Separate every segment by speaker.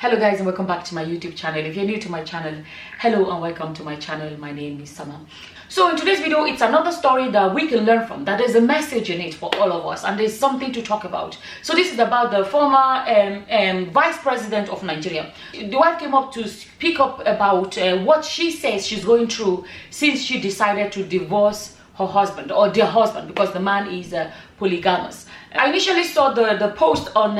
Speaker 1: Hello guys, and welcome back to my YouTube channel. If you're new to my channel, hello and welcome to my channel. My name is Sama. So in today's video, it's another story that we can learn from, that there's a message in it for all of us, and there's something to talk about. So this is about the former vice president of Nigeria. The wife came up to speak up about what she says she's going through since she decided to divorce her husband, or their husband, because the man is polygamous. I initially saw the post on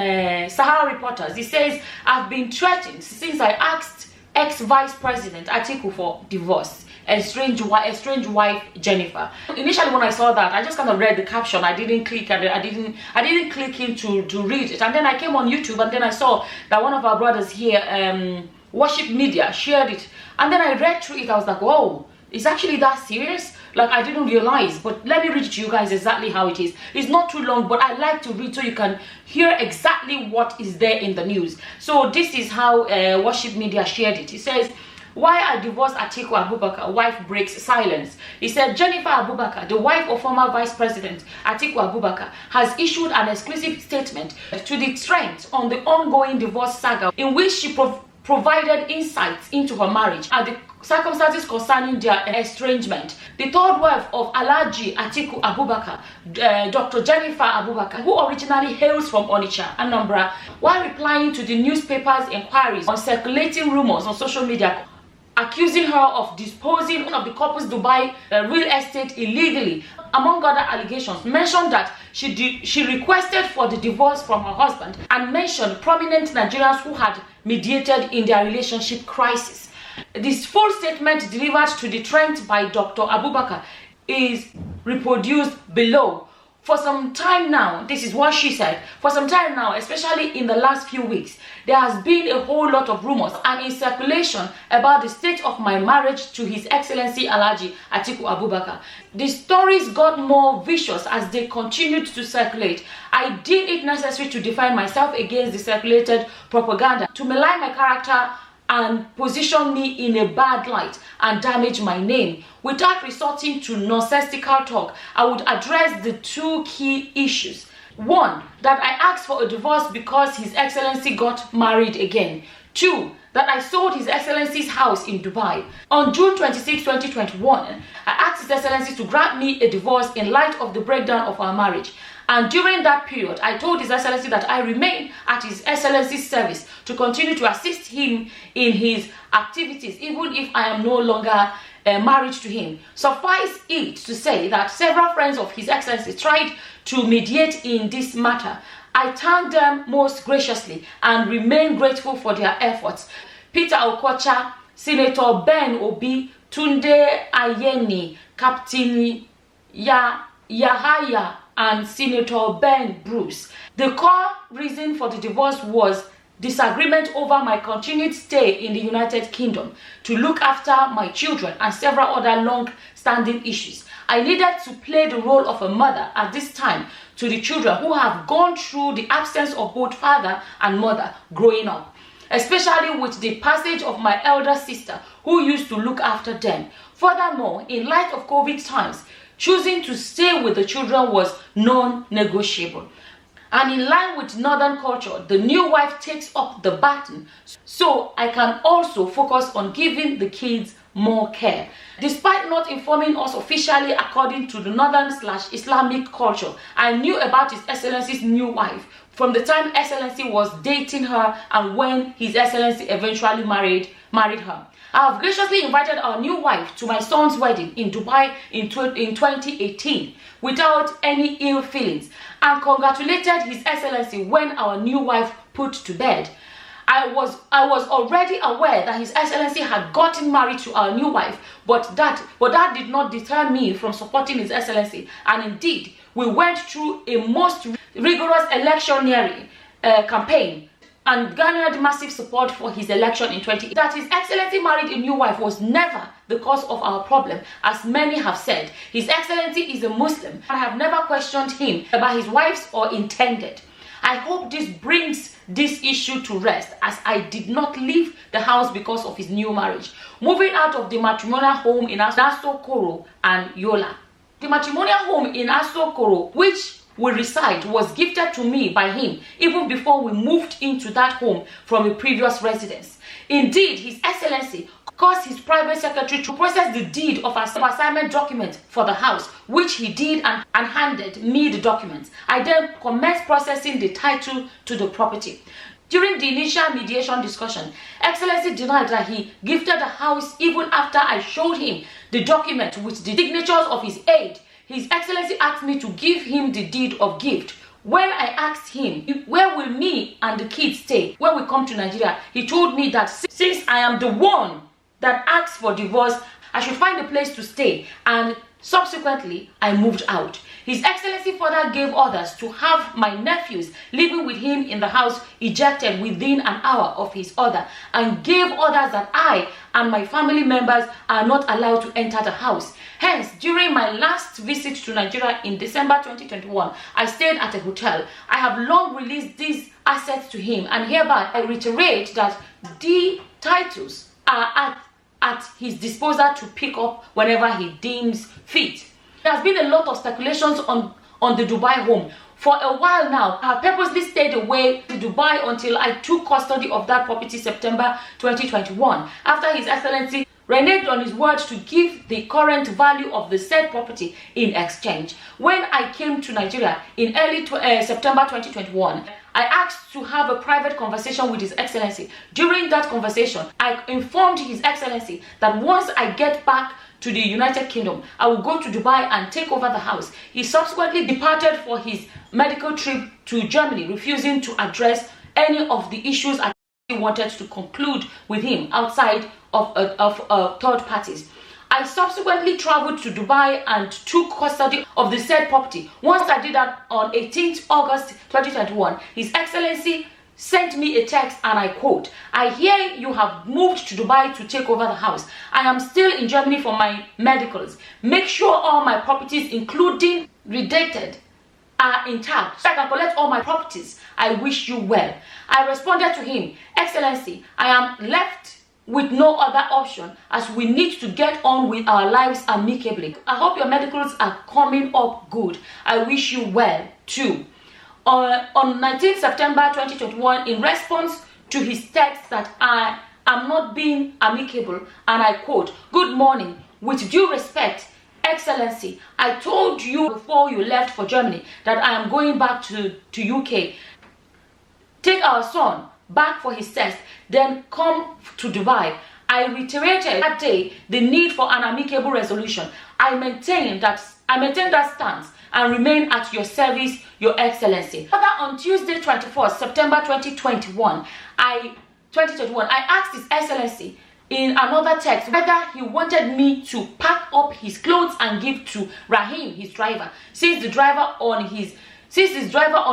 Speaker 1: Sahara Reporters. It says, I've been threatened since I asked ex-vice president Atiku for divorce. Estranged wife Jennifer. Initially when I saw that, I just kind of read the caption. I didn't click and I didn't click in to read it. And then I came on YouTube and then I saw that one of our brothers here, Worship Media, shared it. And then I read through it. I was like, whoa, it's actually that serious? Like, I didn't realize. But let me read it to you guys exactly how it is. It's not too long, but I like to read so you can hear exactly what is there in the news. So this is how Worship Media shared it. It says, why I divorced Atiku Abubakar, wife breaks silence. He said Jennifer Abubakar, the wife of former Vice President Atiku Abubakar, has issued an exclusive statement to the Trent on the ongoing divorce saga, in which she provided insights into her marriage and the circumstances concerning their estrangement. The third wife of Alhaji Atiku Abubakar, Dr. Jennifer Abubakar, who originally hails from Onitsha, Anambra, while replying to the newspaper's inquiries on circulating rumors on social media accusing her of disposing of the couple's Dubai real estate illegally, among other allegations, mentioned that she requested for the divorce from her husband and mentioned prominent Nigerians who had mediated in their relationship crisis. This full statement delivered to the Trent by Dr. Abubakar is reproduced below. For some time now, this is what she said, for some time now, especially in the last few weeks, there has been a whole lot of rumors and in circulation about the state of my marriage to His Excellency Alhaji Atiku Abubakar. The stories got more vicious as they continued to circulate. I deemed it necessary to defend myself against the circulated propaganda, to malign my character and position me in a bad light and damage my name. Without resorting to nonsensical talk, I would address the two key issues. One, that I asked for a divorce because His Excellency got married again. Two, that I sold His Excellency's house in Dubai. On June 26, 2021, I asked His Excellency to grant me a divorce in light of the breakdown of our marriage. And during that period, I told His Excellency that I remain at His Excellency's service to continue to assist him in his activities, even if I am no longer married to him. Suffice it to say that several friends of His Excellency tried to mediate in this matter. I thank them most graciously and remain grateful for their efforts. Peter Okocha, Senator Ben Obi, Tunde Ayeni, Captain Yahaya, and Senator Ben Bruce. The core reason for the divorce was disagreement over my continued stay in the United Kingdom to look after my children and several other long-standing issues. I needed to play the role of a mother at this time to the children who have gone through the absence of both father and mother growing up, especially with the passage of my elder sister who used to look after them. Furthermore, in light of COVID times, choosing to stay with the children was non-negotiable. And in line with Northern culture, the new wife takes up the baton, so I can also focus on giving the kids more care. Despite not informing us officially according to the Northern/Islamic culture, I knew about His Excellency's new wife from the time Excellency was dating her and when His Excellency eventually married her. I have graciously invited our new wife to my son's wedding in Dubai in 2018 without any ill feelings, and congratulated His Excellency when our new wife put to bed. I was already aware that His Excellency had gotten married to our new wife, but that did not deter me from supporting His Excellency, and indeed we went through a most rigorous electioneering campaign and garnered massive support for his election in 2018. That His Excellency married a new wife was never the cause of our problem, as many have said. His Excellency is a Muslim, and I have never questioned him about his wives or intended. I hope this brings this issue to rest, as I did not leave the house because of his new marriage, moving out of the matrimonial home in Asokoro and Yola. The matrimonial home in Asokoro, which we reside was gifted to me by him even before we moved into that home from a previous residence. Indeed, His Excellency caused his private secretary to process the deed of assignment document for the house, which he did and handed me the documents. I then commenced processing the title to the property. During the initial mediation discussion, Excellency denied that he gifted the house even after I showed him the document with the signatures of his aide. His Excellency asked me to give him the deed of gift. When I asked him, where will me and the kids stay when we come to Nigeria, he told me that since I am the one that asked for divorce, I should find a place to stay, and subsequently I moved out. His Excellency further gave orders to have my nephews living with him in the house ejected within an hour of his order, and gave orders that I and my family members are not allowed to enter the house. Hence, during my last visit to Nigeria in December 2021, I stayed at a hotel. I have long released these assets to him, and hereby I reiterate that the titles are at his disposal to pick up whenever he deems fit. There has been a lot of speculations on the Dubai home. For a while now, I have purposely stayed away to Dubai until I took custody of that property September 2021, after His Excellency reneged on his word to give the current value of the said property in exchange. When I came to Nigeria in early September 2021, I asked to have a private conversation with His Excellency. During that conversation, I informed His Excellency that once I get back to the United Kingdom, I will go to Dubai and take over the house. He subsequently departed for his medical trip to Germany, refusing to address any of the issues I wanted to conclude with him outside of third parties. I subsequently traveled to Dubai and took custody of the said property. Once I did that on 18th August 2021, His Excellency sent me a text, and I quote, "I hear you have moved to Dubai to take over the house. I am still in Germany for my medicals. Make sure all my properties, including redacted, are intact so I can collect all my properties. I wish you well." I responded to him, "Excellency, I am left with no other option as we need to get on with our lives amicably. I hope your medicals are coming up good. I wish you well too." On 19th September 2021, in response to his text that I am not being amicable, and I quote, "Good morning. With due respect, Excellency, I told you before you left for Germany that I am going back to UK. Take our son back for his test, then come to Dubai." I reiterated that day the need for an amicable resolution. I maintain that stance and remain at your service, Your Excellency. Further, on Tuesday 24th September 2021, I asked His Excellency in another text whether he wanted me to pack up his clothes and give to Rahim, his driver, since his driver on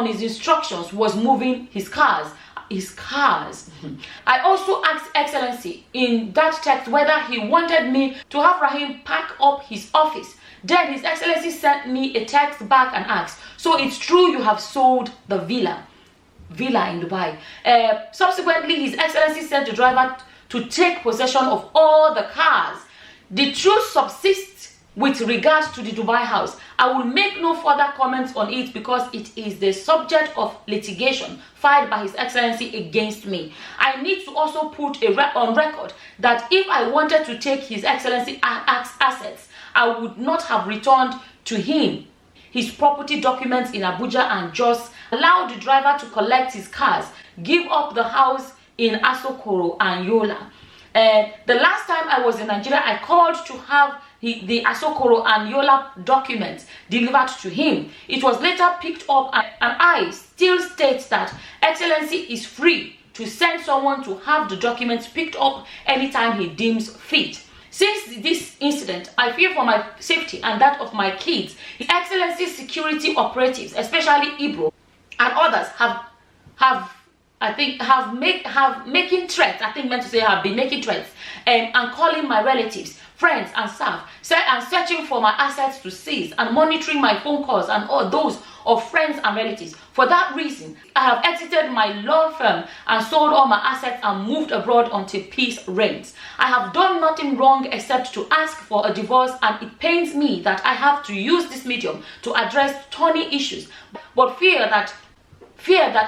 Speaker 1: his instructions was moving his cars. I also asked Excellency in that text whether he wanted me to have Rahim pack up his office. Then His Excellency sent me a text back and asked, "So it's true you have sold the villa in Dubai?" Subsequently, His Excellency sent the driver to take possession of all the cars. The truth subsists with regards to the Dubai house. I will make no further comments on it because it is the subject of litigation filed by His Excellency against me. I need to also put on record that if I wanted to take His Excellency assets, I would not have returned to him his property documents in Abuja and just allow the driver to collect his cars, give up the house in Asokoro and Yola. The last time I was in Nigeria, I called to have the Asokoro and Yola documents delivered to him. It was later picked up, and I still state that Excellency is free to send someone to have the documents picked up anytime he deems fit. Since this incident, I fear for my safety and that of my kids. His Excellency's security operatives, especially Igbo and others, have think have making threats. I think meant to say have been making threats and calling my relatives, friends, and staff, and searching for my assets to seize and monitoring my phone calls and all those of friends and relatives. For that reason, I have exited my law firm and sold all my assets and moved abroad until peace reigns. I have done nothing wrong except to ask for a divorce, and it pains me that I have to use this medium to address thorny issues, but fear that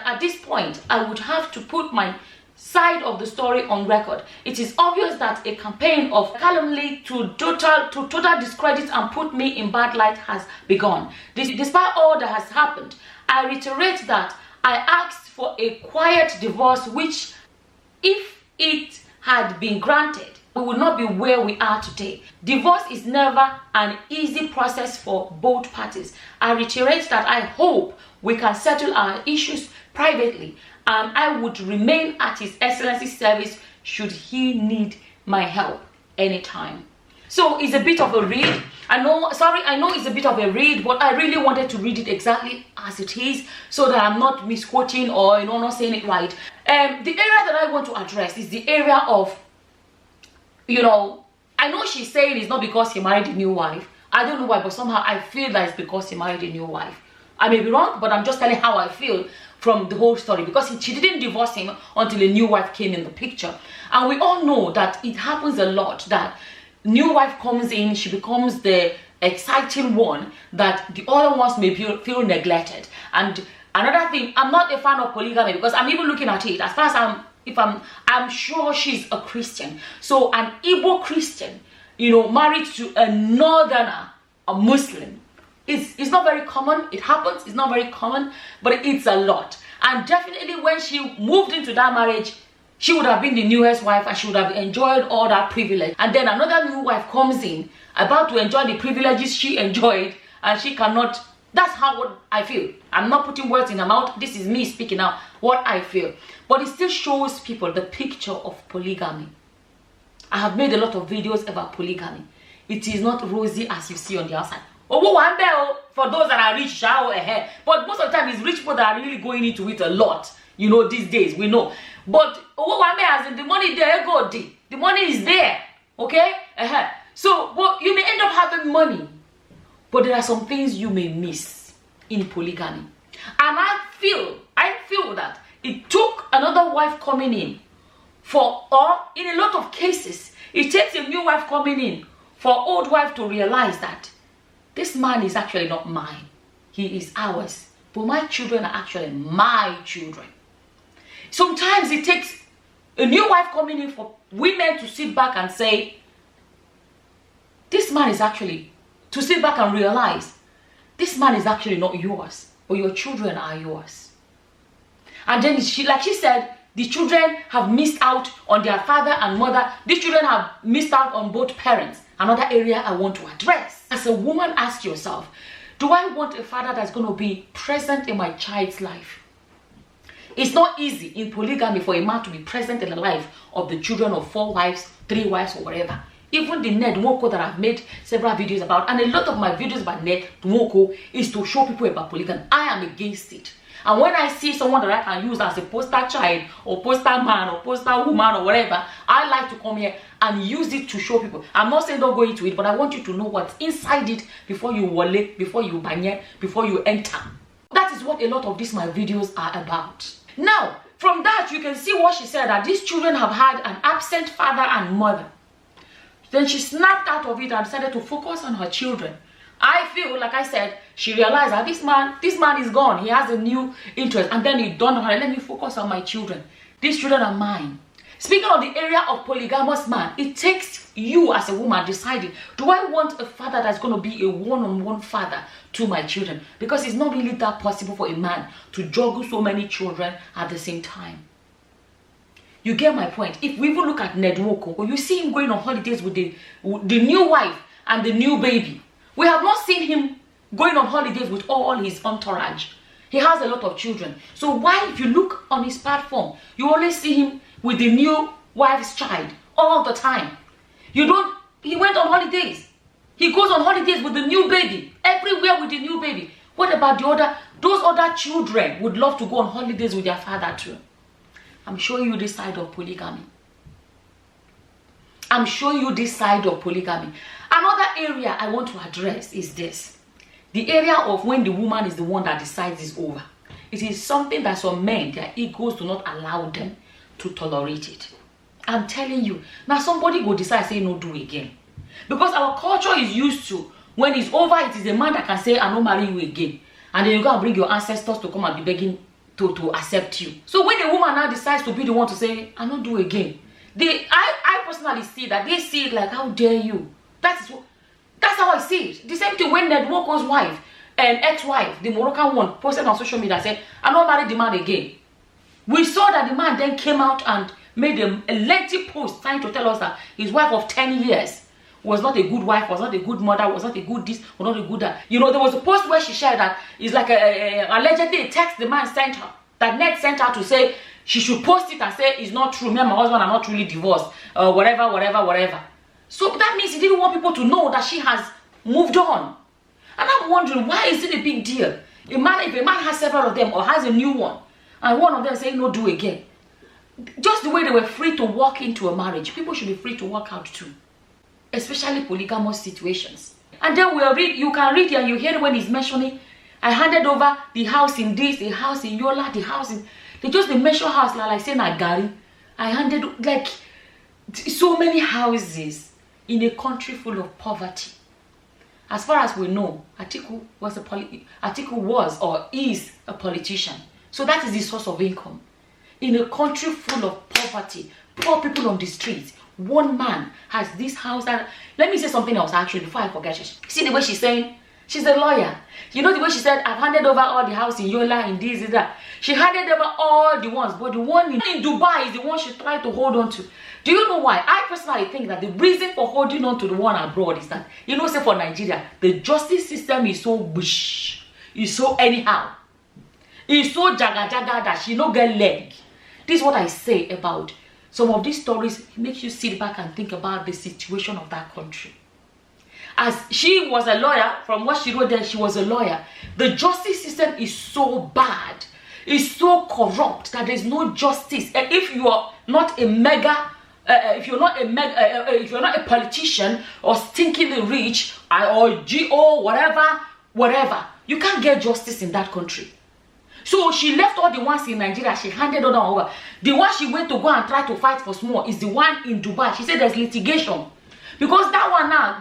Speaker 1: at this point I would have to put my side of the story on record. It is obvious that a campaign of calumny to total discredit and put me in bad light has begun. Despite all that has happened, I reiterate that I asked for a quiet divorce, which, if it had been granted, we would not be where we are today. Divorce is never an easy process for both parties. I reiterate that I hope we can settle our issues privately, and I would remain at His Excellency's service should he need my help anytime. So it's a bit of a read. I know it's a bit of a read, but I really wanted to read it exactly as it is so that I'm not misquoting or not saying it right. The area that I want to address is the area of, I know she's saying it's not because he married a new wife. I don't know why, but somehow I feel that it's because he married a new wife. I may be wrong, but I'm just telling how I feel from the whole story, because she didn't divorce him until a new wife came in the picture. And we all know that it happens a lot, that new wife comes in, she becomes the exciting one, that the other ones may feel neglected. And another thing, I'm not a fan of polygamy, because I'm even looking at it as far as I'm sure she's a Christian. So an Igbo Christian, married to a northerner, a Muslim, it's not very common. It happens, it's not very common, but it's a lot. And definitely when she moved into that marriage, she would have been the newest wife and she would have enjoyed all that privilege. And then another new wife comes in, about to enjoy the privileges she enjoyed, and she cannot. That's what I feel. I'm not putting words in her mouth. This is me speaking out what I feel. But it still shows people the picture of polygamy. I have made a lot of videos about polygamy. It is not rosy as you see on the outside. For those that are rich, but most of the time it's rich people that are really going into it a lot. These days, we know. But as in the money there, the money is there. Okay? So, you may end up having money, but there are some things you may miss in polygamy. And I feel that it took another wife coming in or in a lot of cases, it takes a new wife coming in for old wife to realize that this man is actually not mine. He is ours. But my children are actually my children. Sometimes it takes a new wife coming in for women to sit back and say, this man is actually, to sit back and realize, this man is actually not yours, but your children are yours. And then like she said, the children have missed out on their father and mother. These children have missed out on both parents. Another area I want to address. As a woman, ask yourself, do I want a father that's going to be present in my child's life? It's not easy in polygamy for a man to be present in the life of the children of 4 wives, 3 wives, or whatever. Even the Ned Nwoko that I've made several videos about, and a lot of my videos about Ned Nwoko is to show people about polygamy. I am against it. And when I see someone that I can use as a poster child or poster man or poster woman or whatever, I like to come here and use it to show people. I'm not saying don't go into it, but I want you to know what's inside it before you wallet, before you banye, before you enter. That is what a lot of these my videos are about. Now, from that you can see what she said, that these children have had an absent father and mother. Then she snapped out of it and decided to focus on her children. I feel, like I said, she realized that this man is gone. He has a new interest. And then it dawned on her, let me focus on my children. These children are mine. Speaking of the area of polygamous man, it takes you as a woman deciding, do I want a father that's going to be a one-on-one father to my children? Because it's not really that possible for a man to juggle so many children at the same time. You get my point. If we even look at Ned Nwoko, or you see him going on holidays with the new wife and the new baby, we have not seen him going on holidays with all his entourage. He has a lot of children. So why, if you look on his platform, you always see him with the new wife's child all the time. He went on holidays. He goes on holidays with the new baby. Everywhere with the new baby. What about those other children would love to go on holidays with their father too? I'm showing you this side of polygamy. I'm showing you this side of polygamy. Another area I want to address is this. The area of when the woman is the one that decides is over. It is something that some men, their egos do not allow them to tolerate it. I'm telling you. Now somebody go decide, say no do again. Because our culture is used to, when it's over, it is a man that can say, I don't marry you again. And then you go and bring your ancestors to come and be begging to accept you. So when the woman now decides to be the one to say, I don't do again, I personally see that they see it like, how dare you? That's how I see it. The same thing when Ned Woko's wife and ex-wife, the Moroccan one, posted on social media and said, I'm not married the man again. We saw that the man then came out and made a lengthy post trying to tell us that his wife of 10 years was not a good wife, was not a good mother, was not a good this, was not a good that. You know, there was a post where she shared that it's like allegedly a text the man sent her, that Ned sent her to say she should post it and say it's not true, me and my husband are not truly divorced, whatever. So that means he didn't want people to know that she has moved on. And I'm wondering, why is it a big deal? If a man has several of them or has a new one, and one of them saying no do again, just the way they were free to walk into a marriage, people should be free to walk out too. Especially polygamous situations. And then you can read and you hear when he's mentioning, I handed over the house in this, the house in Yola, the house in, they mention house like say Nagari. I handed like so many houses in a country full of poverty. As far as we know, Atiku was or is a politician. So that is the source of income. In a country full of poverty, poor people on the streets, one man has this house. And let me say something else actually before I forget. See the way she's saying? She's a lawyer. You know the way she said, I've handed over all the house in Yola, in this, that. She handed over all the ones, but the one in Dubai is the one she tried to hold on to. Do you know why? I personally think that the reason for holding on to the one abroad is that, you know, say for Nigeria, the justice system is so bush, is so anyhow. It's so jaga that she no get leg. This is what I say about some of these stories. It makes you sit back and think about the situation of that country. As she was a lawyer, from what she wrote there, she was a lawyer. The justice system is so bad, it's so corrupt that there's no justice. And if you are not a mega, if you're not a politician or stinkingly rich or GO, whatever, you can't get justice in that country. So she left all the ones in Nigeria, she handed them over. The one she went to go and try to fight for small is the one in Dubai. She said there's litigation. Because that one now,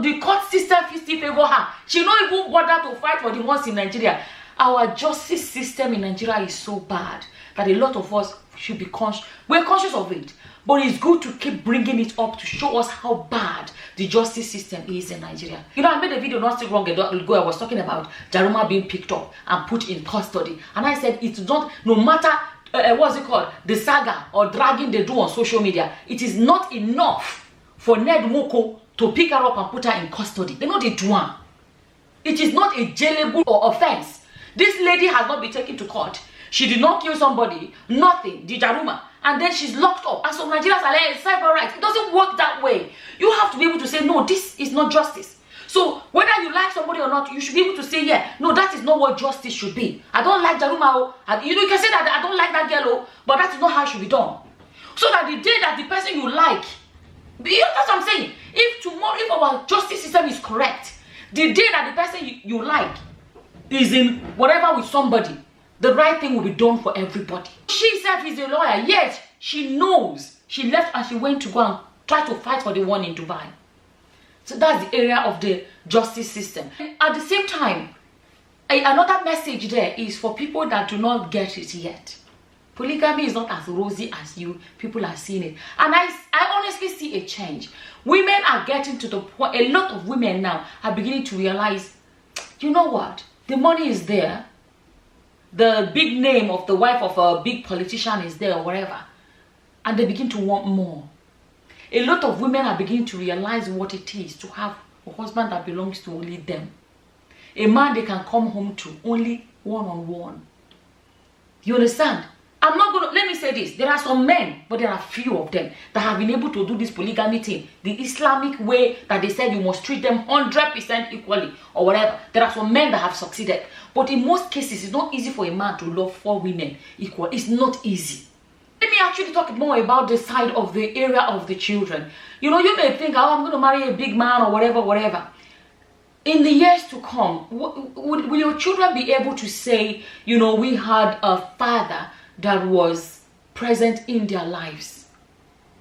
Speaker 1: the court system still favor her. She not even bother to fight for the ones in Nigeria. Our justice system in Nigeria is so bad that a lot of us should be conscious. We're conscious of it. But it's good to keep bringing it up to show us how bad the justice system is in Nigeria. You know, I made a video not too long ago. I was talking about Jaruma being picked up and put in custody. And I said it's not, no matter, what's it called, the saga or dragging they do on social media, it is not enough for Ned Nwoko to pick her up and put her in custody. They know they do one. It is not a jailable or offense. This lady has not been taken to court. She did not kill somebody, nothing, the Jaruma. And then she's locked up. And so Nigerians are like, cyber rights. It doesn't work that way. You have to be able to say, no, this is not justice. So whether you like somebody or not, you should be able to say, yeah, no, that is not what justice should be. I don't like Jaruma. You know, you can say that I don't like that girl, but that is not how it should be done. So that the day that the person you like, you know, that's what I'm saying. If tomorrow, if our justice system is correct, the day that the person you like is in whatever with somebody, the right thing will be done for everybody. She said she's a lawyer, yet she knows. She left and she went to go and try to fight for the one in Dubai. So that's the area of the justice system. At the same time, another message there is for people that do not get it yet. Polygamy is not as rosy as people are seeing it. And I honestly see a change. Women are getting to the point, a lot of women now are beginning to realize, you know what, the money is there. The big name of the wife of a big politician is there or whatever. And they begin to want more. A lot of women are beginning to realize what it is to have a husband that belongs to only them. A man they can come home to only one-on-one. You understand? I'm not going to, let me say this. There are some men, but there are few of them that have been able to do this polygamy thing. The Islamic way that they said you must treat them 100% equally or whatever. There are some men that have succeeded. But in most cases, it's not easy for a man to love 4 women equal. It's not easy. me actually talk more about the side of the area of the children. You know, you may think, oh, I'm going to marry a big man or whatever. In the years to come, will your children be able to say, you know, we had a father that was present in their lives?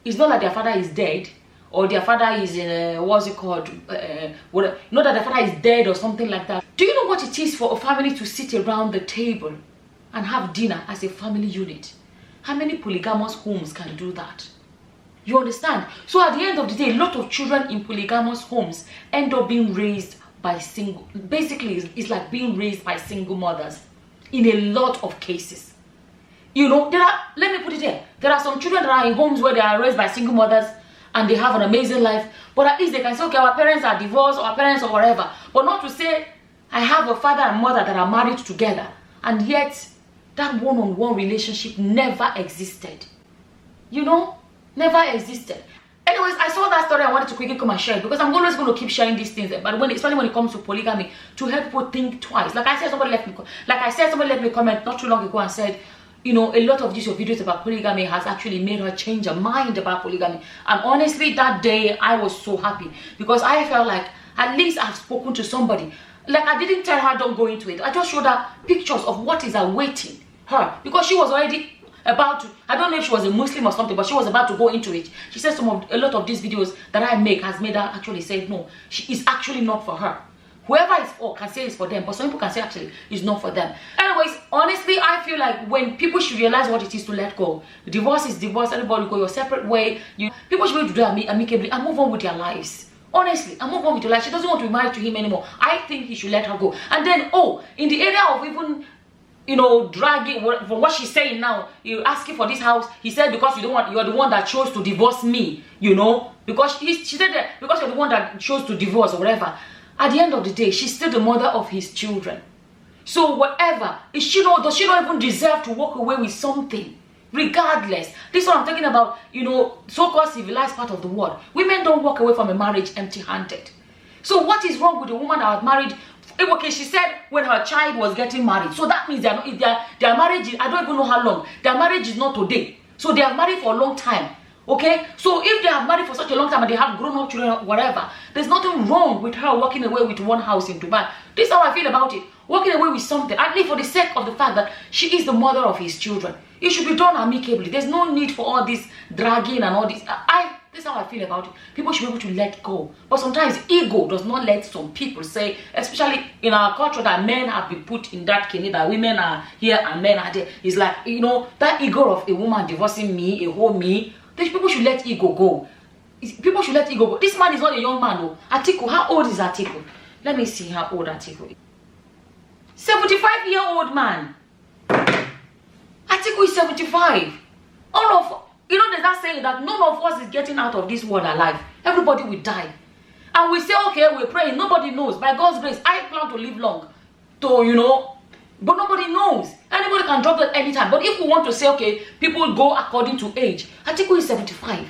Speaker 1: It's not like their father is dead, or their father is in what's it called, not that their father is dead or something like that. Do you know what it is for a family to sit around the table and have dinner as a family unit? How many polygamous homes can do that? You understand? So at the end of the day, a lot of children in polygamous homes end up being raised by single, basically it's like being raised by single mothers in a lot of cases. You know, let me put it here, there are some children that are in homes where they are raised by single mothers and they have an amazing life, but at least they can say, okay, our parents are divorced, or our parents or whatever, but not to say, I have a father and mother that are married together, and yet that one-on-one relationship never existed. You know, never existed. Anyways, I saw that story. I wanted to quickly come and share it because I'm always going to keep sharing these things. But especially when it comes to polygamy, to help people think twice. Like I said, somebody left me a comment not too long ago and said, you know, a lot of these videos about polygamy has actually made her change her mind about polygamy. And honestly, that day I was so happy because I felt like at least I've spoken to somebody. Like I didn't tell her don't go into it. I just showed her pictures of what is awaiting her because she was already about to, I don't know if she was a Muslim or something, but she was about to go into it. She said a lot of these videos that I make has made her actually say no, it's actually not for her. Whoever is for can say it's for them, but some people can say actually it's not for them. Anyways, honestly, I feel like when people should realize what it is to let go. Divorce is divorce. Everybody go your separate way. People should be able to do it amicably and move on with their lives. Honestly, and move on with your life. She doesn't want to be married to him anymore. I think he should let her go. And then, in the area of even, you know, dragging from what she's saying now, you're asking for this house. He said because you don't want, you're the one that chose to divorce me. You know, because she said that because you're the one that chose to divorce or whatever. At the end of the day, she's still the mother of his children. So whatever, does she not even deserve to walk away with something? Regardless, this is what I'm talking about. You know, so-called civilized part of the world. Women don't walk away from a marriage empty-handed. So what is wrong with a woman that was married? Okay, she said when her child was getting married. So that means their marriage is, I don't even know how long. Their marriage is not today. So they are married for a long time. Okay, so if they have married for such a long time and they have grown-up children or whatever, there's nothing wrong with her walking away with one house in Dubai. This is how I feel about it. Walking away with something, at least for the sake of the fact that she is the mother of his children. It should be done amicably. There's no need for all this dragging and all this. This is how I feel about it. People should be able to let go. But sometimes ego does not let some people say, especially in our culture, that men have been put in that kidney, that women are here and men are there. It's like, you know, that ego of a woman divorcing me, a whole me. These people should let ego go. People should let ego go. This man is not a young man, though. Atiku, how old is Atiku? Let me see how old Atiku is. 75-year-old man. Atiku is 75. All of, you know, there's that saying that none of us is getting out of this world alive. Everybody will die. And we say, okay, we're praying. Nobody knows. By God's grace, I plan to live long. So, you know, but nobody knows. Anybody can drop that anytime. But if we want to say, okay, people go according to age. Atiku is 75.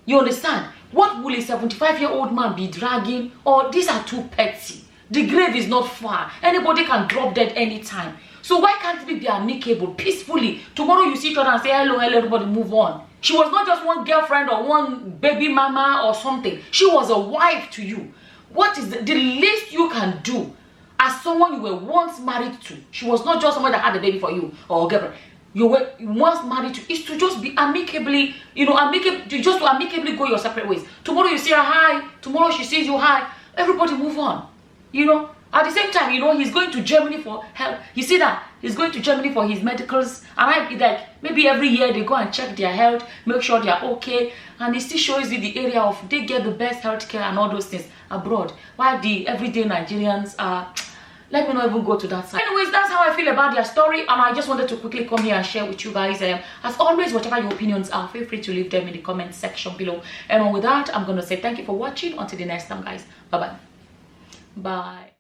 Speaker 1: You understand? What will a 75-year-old man be dragging? Or these are too petty. The grave is not far. Anybody can drop dead anytime. So why can't we be amicable, peacefully? Tomorrow you see each other and say, hello, everybody move on. She was not just one girlfriend or one baby mama or something. She was a wife to you. What is the least you can do as someone you were once married to? She was not just someone that had a baby for you or a girlfriend. You were once married to, is to just be amicably, you know, just to amicably go your separate ways. Tomorrow you see her, hi. Tomorrow she sees you, hi. Everybody move on. You know, at the same time, you know, he's going to Germany for help. You see that? He's going to Germany for his medicals. And like, maybe every year they go and check their health, make sure they are okay. And it still shows you the area of, they get the best healthcare and all those things abroad. While the everyday Nigerians are, let me not even go to that side. Anyways, that's how I feel about their story. And I just wanted to quickly come here and share with you guys. As always, whatever your opinions are, feel free to leave them in the comment section below. And with that, I'm going to say thank you for watching. Until the next time, guys. Bye-bye. Bye.